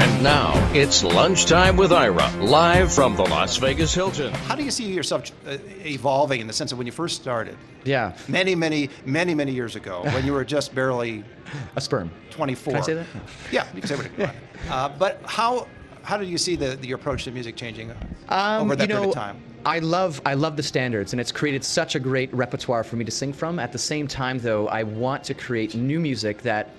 And now, it's Lunchtime with Ira, live from the Las Vegas Hilton. How do you see yourself evolving in the sense of when you first started? Yeah. Many years ago, when you were just barely a sperm. 24. Can I say that? Yeah, you can say what you want. But how do you see your approach to music changing over that period of time? I love the standards, and it's created such a great repertoire for me to sing from. At the same time, though, I want to create new music that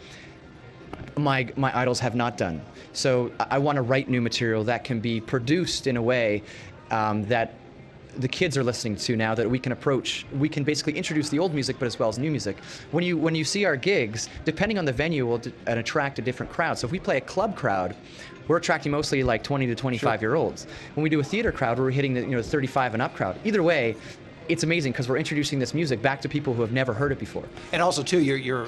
my idols have not done. So I want to write new material that can be produced in a way that the kids are listening to now, that we can approach. We can basically introduce the old music, but as well as new music. When you see our gigs, depending on the venue, we'll attract a different crowd. So if we play a club crowd, we're attracting mostly like 20 to 25-year-olds. When we do a theater crowd, we're hitting the 35 and up crowd. Either way, it's amazing because we're introducing this music back to people who have never heard it before. And also, too, you're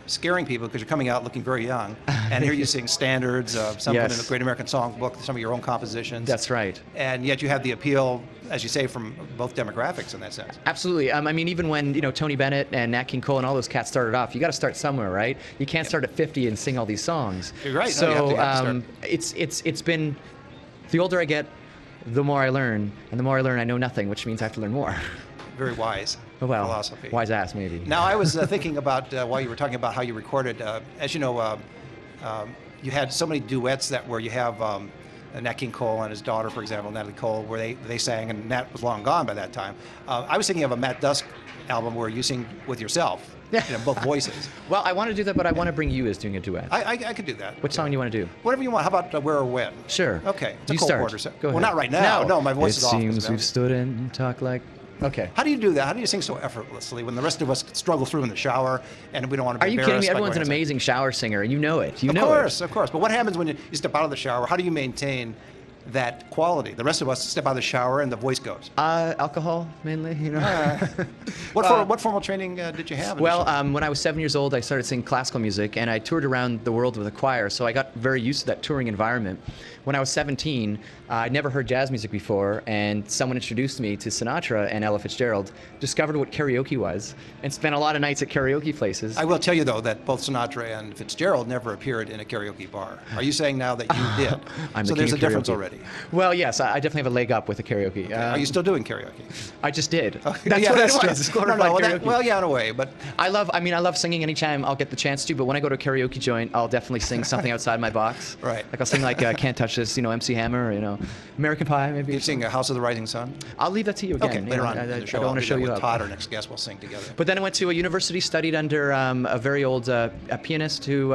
scaring people because you're coming out looking very young, and here you sing standards, some in a Great American Songbook, some of your own compositions. That's right. And yet you have the appeal, as you say, from both demographics in that sense. Absolutely. I mean, even when Tony Bennett and Nat King Cole and all those cats started off, you got to start somewhere, right? You can't start at 50 and sing all these songs. You're right. So no, you have to it's been, the older I get, the more I learn, and the more I learn, I know nothing, which means I have to learn more. Very wise philosophy. Wise ass, maybe. Now, I was thinking about, while you were talking about how you recorded, as you know, you had so many duets where you have Nat King Cole and his daughter, for example, Natalie Cole, where they sang, and Nat was long gone by that time. I was thinking of a Matt Dusk album where you sing with yourself, both voices. Well, I want to do that, but I want to bring you as doing a duet. I could do that. What song do you want to do? Whatever you want. How about Where or When? Sure. Okay. You start. Go ahead. Well, not right now. No, my voice is off. It seems we've stood and talked like... Okay. How do you do that? How do you sing so effortlessly when the rest of us struggle through in the shower and we don't want to be embarrassed? Are you kidding me? Everyone's an amazing shower singer, and you know it. Of course. But what happens when you step out of the shower? How do you maintain that quality? The rest of us step out of the shower and the voice goes. Alcohol, mainly. What formal training did you have? Well, when I was 7 years old, I started singing classical music, and I toured around the world with a choir, so I got very used to that touring environment. When I was 17, I'd never heard jazz music before, and someone introduced me to Sinatra and Ella Fitzgerald, discovered what karaoke was, and spent a lot of nights at karaoke places. I will tell you, though, that both Sinatra and Fitzgerald never appeared in a karaoke bar. Are you saying now that you did? So there's a difference already. Well, yes, I definitely have a leg up with the karaoke. Are you still doing karaoke? I just did. Okay. That's what it was. Well, in a way, but I love singing anytime I'll get the chance to. But when I go to a karaoke joint, I'll definitely sing something outside my box. Right. Like I'll sing Can't Touch This, MC Hammer, American Pie, maybe. You sing House of the Rising Sun? I'll leave that to you again. Okay, later on in the show. I don't want to show you up. Todd, our next guest, will sing together. But then I went to a university, studied under a very old a pianist who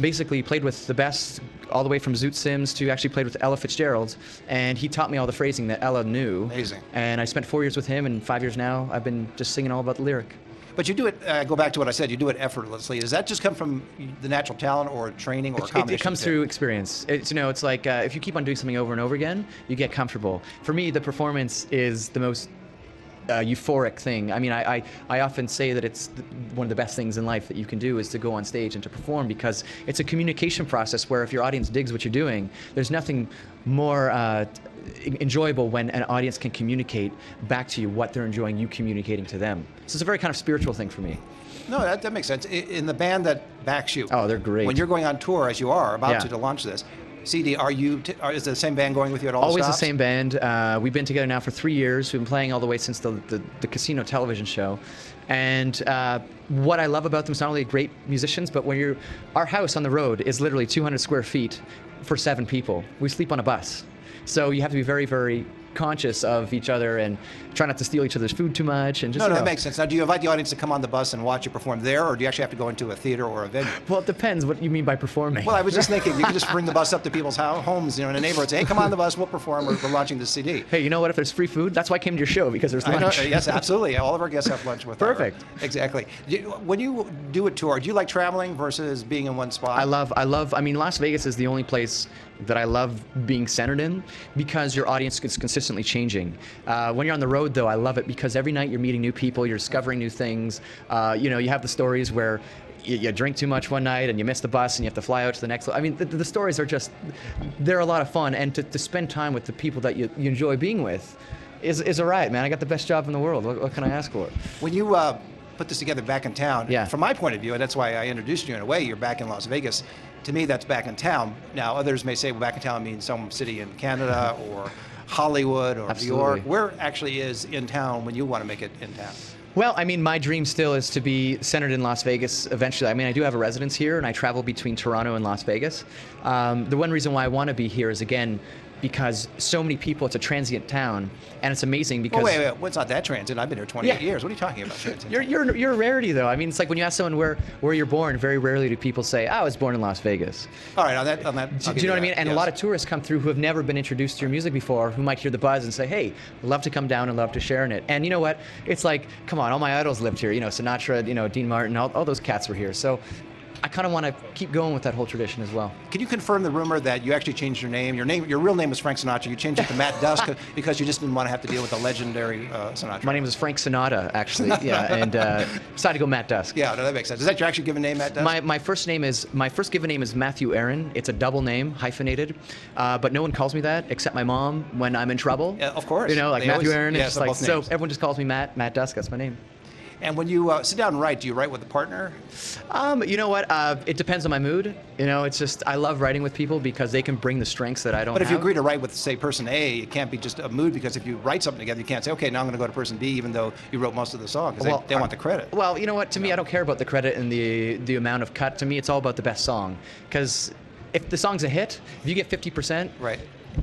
basically played with the best, all the way from Zoot Sims to actually played with Ella Fitzgerald, and he taught me all the phrasing that Ella knew. Amazing. And I spent 4 years with him, and 5 years now I've been just singing all about the lyric. But you do it, go back to what I said, you do it effortlessly. Does that just come from the natural talent or training or a combination? It comes through experience. It's like if you keep on doing something over and over again, you get comfortable. For me, the performance is the most euphoric thing. I mean, I often say that it's one of the best things in life that you can do is to go on stage and to perform, because it's a communication process where if your audience digs what you're doing, there's nothing more enjoyable when an audience can communicate back to you what they're enjoying you communicating to them. So it's a very kind of spiritual thing for me. No, that makes sense. In the band that backs you, oh, they're great. When you're going on tour, as you are about to launch this CD, is the same band going with you at all Always stops? The same band. We've been together now for 3 years. We've been playing all the way since the casino television show. And what I love about them is not only great musicians, but our house on the road is literally 200 square feet for 7 people. We sleep on a bus. So you have to be very, very conscious of each other and try not to steal each other's food too much. And just, no, that makes sense. Now, do you invite the audience to come on the bus and watch you perform there, or do you actually have to go into a theater or a venue? Well, it depends what you mean by performing. Well, I was just thinking, you could just bring the bus up to people's homes, in a neighborhood, say, hey, come on the bus, we'll perform, we're launching the CD. Hey, you know what? If there's free food, that's why I came to your show, because there's lunch. Yes, absolutely. All of our guests have lunch with us. Perfect. Exactly. When you do a tour, do you like traveling versus being in one spot? I mean, Las Vegas is the only place that I love being centered in, because your audience is consistently changing. When you're on the road, though, I love it because every night you're meeting new people, you're discovering new things. You have the stories where you drink too much one night and you miss the bus and you have to fly out to the next. I mean, the stories are they're a lot of fun, and to spend time with the people that you enjoy being with is a riot, man. I got the best job in the world. What can I ask for? When you put this together back in town. Yeah. From my point of view, and that's why I introduced you in a way, you're back in Las Vegas. To me, that's back in town. Now, others may say, well, back in town means some city in Canada or Hollywood or Absolutely. New York. Where actually is in town when you want to make it in town? Well, I mean, my dream still is to be centered in Las Vegas eventually. I mean, I do have a residence here, and I travel between Toronto and Las Vegas. The one reason why I want to be here is, again, because so many people, it's a transient town, and it's amazing because... Oh, wait. Well, it's not that transient. I've been here 28 Yeah. years. What are you talking about? Transient? You're a rarity, though. I mean, it's like when you ask someone where you're born, very rarely do people say, I was born in Las Vegas. All right, on that. Do you know what I mean? And a lot of tourists come through who have never been introduced to your music before, who might hear the buzz and say, hey, love to come down and love to share in it. And you know what? It's like, come on, all my idols lived here. You know, Sinatra, you know, Dean Martin, all those cats were here. So I kind of want to keep going with that whole tradition as well. Can you confirm the rumor that you actually changed your name? Your real name is Frank Sinatra. You changed it to Matt Dusk because you just didn't want to have to deal with the legendary Sinatra. My name is Frank Sinatra, actually. Yeah, and decided to go Matt Dusk. Yeah, no, that makes sense. Is that your actual given name, Matt Dusk? My first given name is Matthew Aaron. It's a double name, hyphenated, but no one calls me that except my mom when I'm in trouble. Yeah, of course. You know, like They Matthew always- Aaron. yeah, It's so like both so names. everyone just calls me Matt Dusk. That's my name. And when you sit down and write, do you write with a partner? You know what? It depends on my mood. You know, it's just I love writing with people because they can bring the strengths that I don't. But if you have. agree to write with, say, person A, it can't be just a mood, because if you write something together, you can't say, okay, now I'm going to go to person B, even though you wrote most of the song, because they want the credit. Well, you know what? To me, I don't care about the credit and the amount of cut. To me, it's all about the best song. Because if the song's a hit, if you get 50%, Right.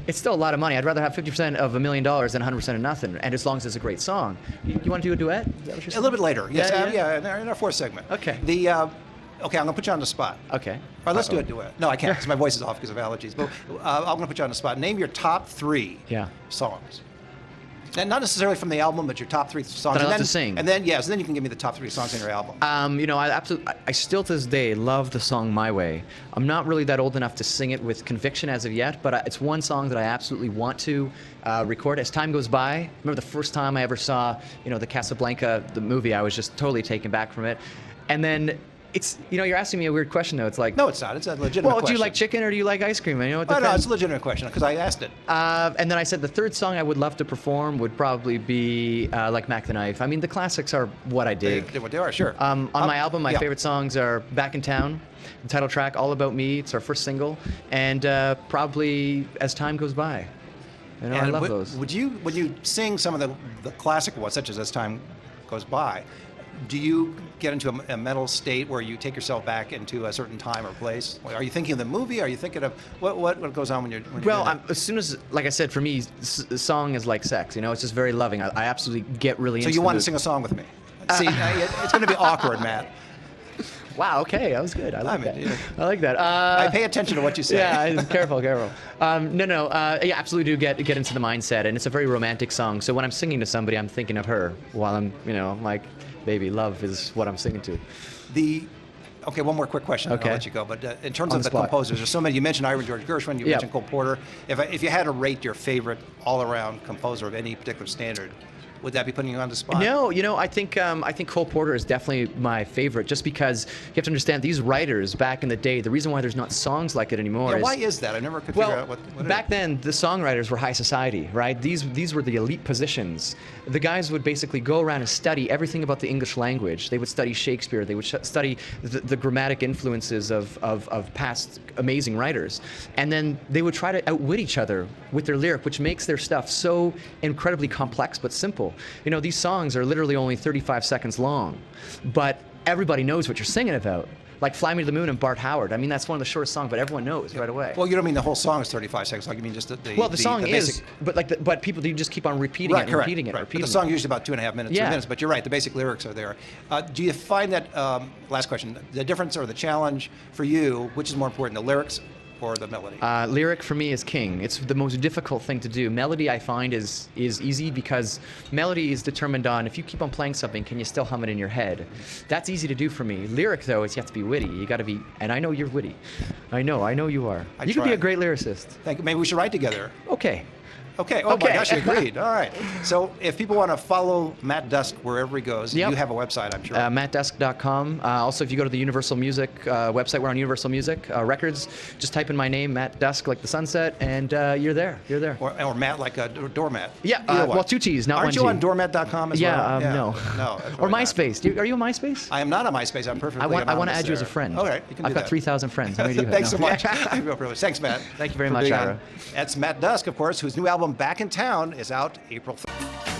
it's still a lot of money. I'd rather have 50% of $1 million than 100% of nothing. And as long as it's a great song. You want to do a duet? Is that what you're A saying? little bit later. Yes, Yeah. in our fourth segment. Okay. Okay, I'm going to put you on the spot. Okay. All right, let's do a duet. No, I can't, because my voice is off because of allergies. But I'm going to put you on the spot. Name your top 3 songs. And not necessarily from the album, but your top 3 songs. That I love to sing. And then, then you can give me the top 3 songs in your album. You know, I still to this day love the song My Way. I'm not really that old enough to sing it with conviction as of yet, but it's one song that I absolutely want to record as time goes by. I remember the first time I ever saw, you know, the Casablanca, the movie, I was just totally taken back from it. And then it's, you know, you're asking me a weird question, though. It's like... No, it's not. It's a legitimate question. Well, do you like chicken or do you like ice cream? You know, No, it's a legitimate question, because I asked it. And then I said the third song I would love to perform would probably be like Mac the Knife. I mean, the classics are what I dig. They are, sure. On my album, my yeah. favorite songs are Back in Town, the title track, All About Me. It's our first single. And probably As Time Goes By. You know, I love those. When you sing some of the classic ones, such as Time Goes By, do you get into a mental state where you take yourself back into a certain time or place? Are you thinking of the movie? Are you thinking of what goes on when you're Well, doing that? as soon as, like I said, for me, song is like sex. You know, it's just very loving. I absolutely get really So into you the want to mood. sing a song with me? See, it's going to be awkward, Matt. Wow, okay, that was good. I like that. yeah. I like that. I pay attention to what you say. Yeah, careful. Yeah, absolutely do get into the mindset, and it's a very romantic song. So when I'm singing to somebody, I'm thinking of her while I'm, you know, like, baby, love is what I'm singing to. Okay, one more quick question, and Okay. I'll let you go. But in terms On of the the spot. composers, there's so many. You mentioned Ira George Gershwin, you Yep. mentioned Cole Porter. If you had to rate your favorite all-around composer of any particular standard, would that be putting you on the spot? No, you know, I think Cole Porter is definitely my favorite, just because you have to understand these writers back in the day. The reason why there's not songs like it anymore Yeah, is why is that? I never could figure out what it back is. then the songwriters were high society, right? These were the elite positions. The guys would basically go around and study everything about the English language. They would study Shakespeare. They would study the grammatic influences of past amazing writers, and then they would try to outwit each other with their lyric, which makes their stuff so incredibly complex but simple. You know, these songs are literally only 35 seconds long, but everybody knows what you're singing about. Like Fly Me to the Moon and Bart Howard. I mean, that's one of the shortest songs, but everyone knows right away. Well, you don't mean the whole song is 35 seconds. Like you mean just the song basic. is, but people, you just keep on repeating it, and correct, repeating it, right. repeating But it. the song usually about 2.5 minutes, 3 Yeah. minutes. But you're right, the basic lyrics are there. Do you find that, last question, the difference or the challenge for you, which is more important, the lyrics or the melody? Lyric for me is king. It's the most difficult thing to do. Melody, I find, is easy because melody is determined on if you keep on playing something, can you still hum it in your head? That's easy to do for me. Lyric, though, is you have to be witty. You got to be, and I know you're witty. I know you are. You could be try. a great lyricist. Thank you. Maybe we should write together. Okay. Okay. Oh my gosh, you agreed. All right. So if people want to follow Matt Dusk wherever he goes, Yep. you have a website, I'm sure. MattDusk.com. Also, if you go to the Universal Music website, we're on Universal Music Records. Just type in my name, Matt Dusk, like the sunset, and you're there. You're there. Or Matt like a doormat. Yeah. Either one. Well, 2 T's, not Aren't 1 T. you on doormat.com as well? No. No. Or MySpace. Are you on MySpace? I am not on MySpace. I'm perfectly I want to anonymous add you as a there. friend. All right. You can do I've got that. 3,000 friends. How many do you have? Thanks No. so much. I'm real privileged. Thanks, Matt. Thank you very for much, being Ira. on. That's Matt Dusk, of course, whose new album, Back in Town, is out April 3rd.